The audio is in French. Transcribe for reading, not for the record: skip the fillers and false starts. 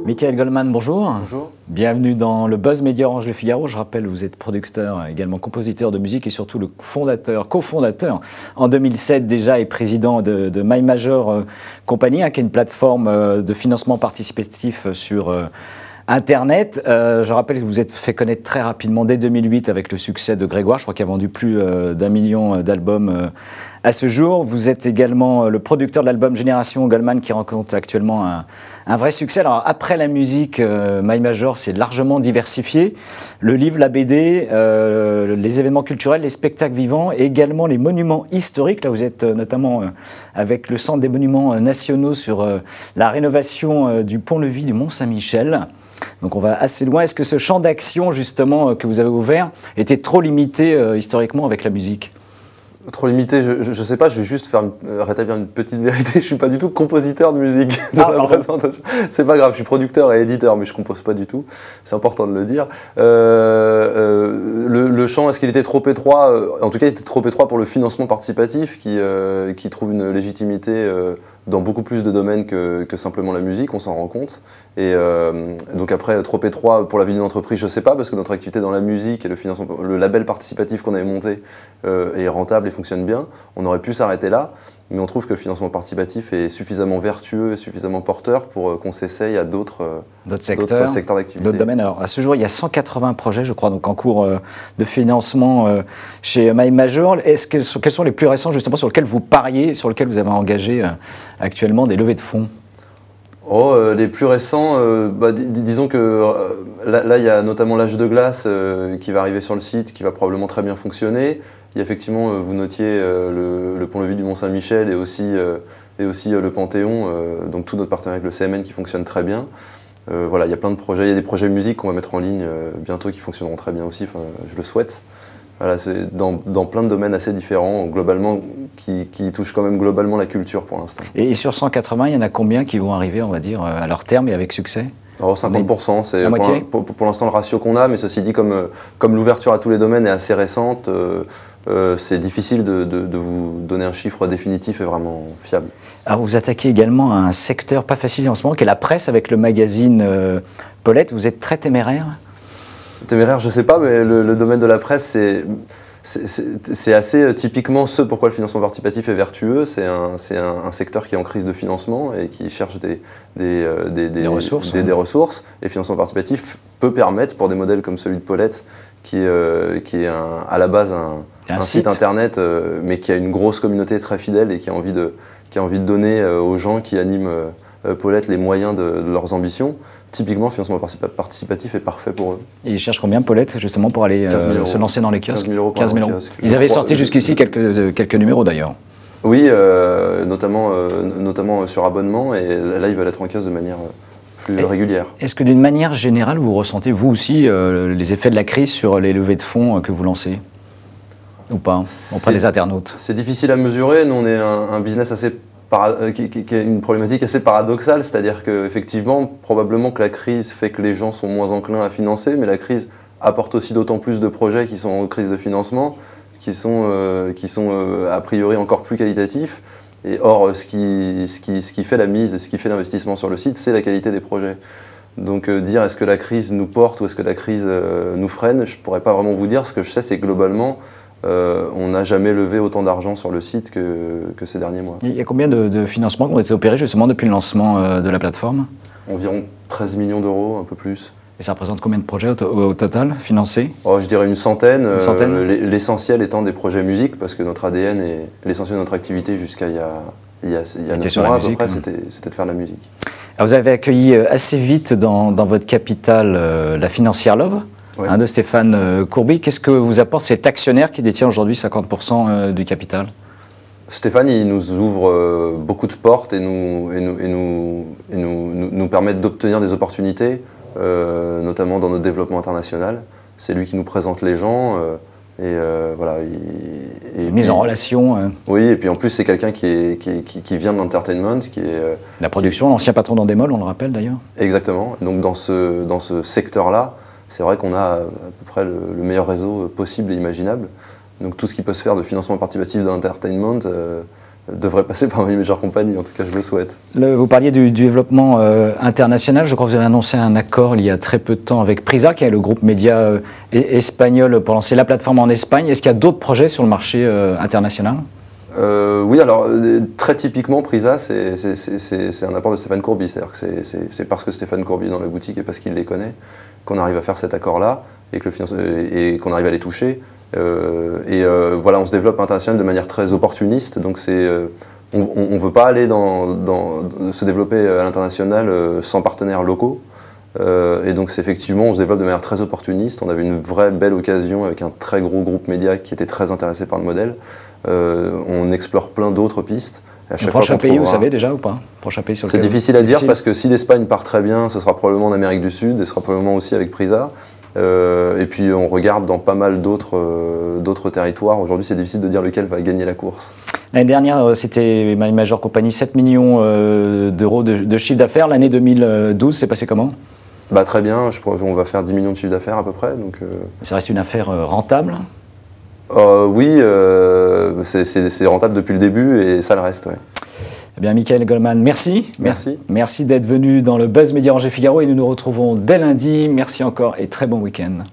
Michael Goldman, bonjour. Bonjour. Bienvenue dans le Buzz Média Orange Le Figaro. Je rappelle, vous êtes producteur, également compositeur de musique et surtout le cofondateur en 2007 déjà et président de My Major Company, qui est une plateforme de financement participatif sur Internet. Je rappelle que vous êtes fait connaître très rapidement dès 2008 avec le succès de Grégoire. Je crois qu'il a vendu plus d'1 million d'albums à ce jour. Vous êtes également le producteur de l'album Génération Goldman qui rencontre actuellement un vrai succès. Alors après la musique, My Major c'est largement diversifié. Le livre, la BD, les événements culturels, les spectacles vivants et également les monuments historiques. Là vous êtes notamment avec le Centre des monuments nationaux sur la rénovation du pont-levis du Mont-Saint-Michel. Donc on va assez loin. Est-ce que ce champ d'action justement que vous avez ouvert était trop limité historiquement avec la musique ? Trop limité, je ne sais pas, je vais juste rétablir une petite vérité, je ne suis pas du tout compositeur de musique dans la présentation. C'est pas grave, je suis producteur et éditeur, mais je ne compose pas du tout, c'est important de le dire. Le champ, est-ce qu'il était trop étroit? En tout cas, il était trop étroit pour le financement participatif qui trouve une légitimité dans beaucoup plus de domaines que simplement la musique, on s'en rend compte. Et donc après, trop étroit pour la vie d'une entreprise, je ne sais pas, parce que notre activité dans la musique et le financement, le label participatif qu'on avait monté est rentable et fonctionne bien. On aurait pu s'arrêter là, mais on trouve que le financement participatif est suffisamment vertueux et suffisamment porteur pour qu'on s'essaye à d'autres secteurs d'activité. D'autres domaines. Alors à ce jour, il y a 180 projets, je crois, donc en cours de financement chez My Major. Quels sont les plus récents, justement, sur lesquels vous pariez, sur lesquels vous avez engagé actuellement des levées de fonds? Les plus récents, disons que là il y a notamment l'Âge de glace qui va arriver sur le site, qui va probablement très bien fonctionner. Il y a effectivement, vous notiez le pont-levis du Mont-Saint-Michel et aussi le Panthéon, donc tout notre partenariat avec le CMN qui fonctionne très bien. Voilà, il y a plein de projets, il y a des projets musique qu'on va mettre en ligne bientôt qui fonctionneront très bien aussi, je le souhaite. Voilà, c'est dans plein de domaines assez différents, globalement, qui touchent quand même globalement la culture pour l'instant. Et sur 180, il y en a combien qui vont arriver, on va dire, à leur terme et avec succès? Alors 50%, c'est pour l'instant le ratio qu'on a, mais ceci dit, comme l'ouverture à tous les domaines est assez récente, c'est difficile de vous donner un chiffre définitif et vraiment fiable. Alors vous attaquez également à un secteur pas facile en ce moment, qui est la presse avec le magazine Paulette. Vous êtes très téméraire? Téméraire, je ne sais pas, mais le domaine de la presse, c'est assez typiquement ce pourquoi le financement participatif est vertueux. C'est un secteur qui est en crise de financement et qui cherche des ressources. Et le financement participatif peut permettre, pour des modèles comme celui de Paulette, qui est à la base un site internet, mais qui a une grosse communauté très fidèle et qui a envie de donner aux gens qui animent Paulette les moyens de leurs ambitions. Typiquement, le financement participatif est parfait pour eux. Et ils cherchent combien, Paulette, justement, pour aller se lancer dans les kiosques? 15 000 euros. 15 000 euros. Ils avaient sorti jusqu'ici quelques numéros, d'ailleurs. Oui, notamment sur abonnement, et là, ils veulent être en kiosque de manière plus régulière. Est-ce que d'une manière générale, vous ressentez, vous aussi, les effets de la crise sur les levées de fonds que vous lancez? Ou pas, auprès des internautes? C'est difficile à mesurer. Nous, on est un business assez qui est une problématique assez paradoxale, c'est-à-dire qu'effectivement, probablement que la crise fait que les gens sont moins enclins à financer, mais la crise apporte aussi d'autant plus de projets qui sont en crise de financement, qui sont a priori encore plus qualitatifs. Et or, ce qui fait la mise et ce qui fait l'investissement sur le site, c'est la qualité des projets. Donc dire est-ce que la crise nous porte ou est-ce que la crise nous freine, je ne pourrais pas vraiment vous dire. Ce que je sais, c'est que globalement, on n'a jamais levé autant d'argent sur le site que ces derniers mois. Il y a combien de financements qui ont été opérés justement depuis le lancement de la plateforme? Environ 13 millions d'euros, un peu plus. Et ça représente combien de projets au total financés? Je dirais une centaine. L'essentiel étant des projets musique, parce que notre ADN et l'essentiel de notre activité jusqu'à il y a 9 mois à peu près, c'était de faire de la musique. Alors vous avez accueilli assez vite dans votre capitale la financière Love. Oui. De Stéphane Courby. Qu'est-ce que vous apporte cet actionnaire qui détient aujourd'hui 50% du capital? Stéphane, il nous ouvre beaucoup de portes et nous permet d'obtenir des opportunités, notamment dans notre développement international. C'est lui qui nous présente les gens. Voilà, mise en relation. Oui, et puis en plus, c'est quelqu'un qui vient de l'entertainment. La production, l'ancien patron d'Endemol, on le rappelle d'ailleurs. Exactement. Donc dans ce secteur-là, c'est vrai qu'on a à peu près le meilleur réseau possible et imaginable. Donc tout ce qui peut se faire de financement participatif d'entertainment, devrait passer par My Major Company, en tout cas je le souhaite. Vous parliez du développement international, je crois que vous avez annoncé un accord il y a très peu de temps avec Prisa, qui est le groupe média espagnol pour lancer la plateforme en Espagne. Est-ce qu'il y a d'autres projets sur le marché international ? Oui, alors très typiquement, Prisa, c'est un apport de Stéphane Courby. C'est-à-dire que c'est parce que Stéphane Courby est dans la boutique et parce qu'il les connaît qu'on arrive à faire cet accord-là et qu'on arrive à les toucher. Voilà, on se développe international de manière très opportuniste. Donc on ne veut pas aller se développer à l'international sans partenaires locaux. Et donc effectivement, on se développe de manière très opportuniste. On avait une vraie belle occasion avec un très gros groupe média qui était très intéressé par le modèle. On explore plein d'autres pistes. Le prochain pays, vous savez déjà ou pas? Prochain pays sur C'est difficile à dire parce que si l'Espagne part très bien, ce sera probablement en Amérique du Sud et ce sera probablement aussi avec Prisa. Et puis on regarde dans pas mal d'autres territoires. Aujourd'hui, c'est difficile de dire lequel va gagner la course. L'année dernière, c'était My Major Company, 7 millions d'euros de chiffre d'affaires. L'année 2012, c'est passé comment? Très bien, je crois qu'on va faire 10 millions de chiffre d'affaires à peu près. Donc, ça reste une affaire rentable? Oui, c'est rentable depuis le début et ça le reste, ouais. Eh bien, Michael Goldman, merci. Merci. Merci d'être venu dans le Buzz Média Angers Figaro et nous nous retrouvons dès lundi. Merci encore et très bon week-end.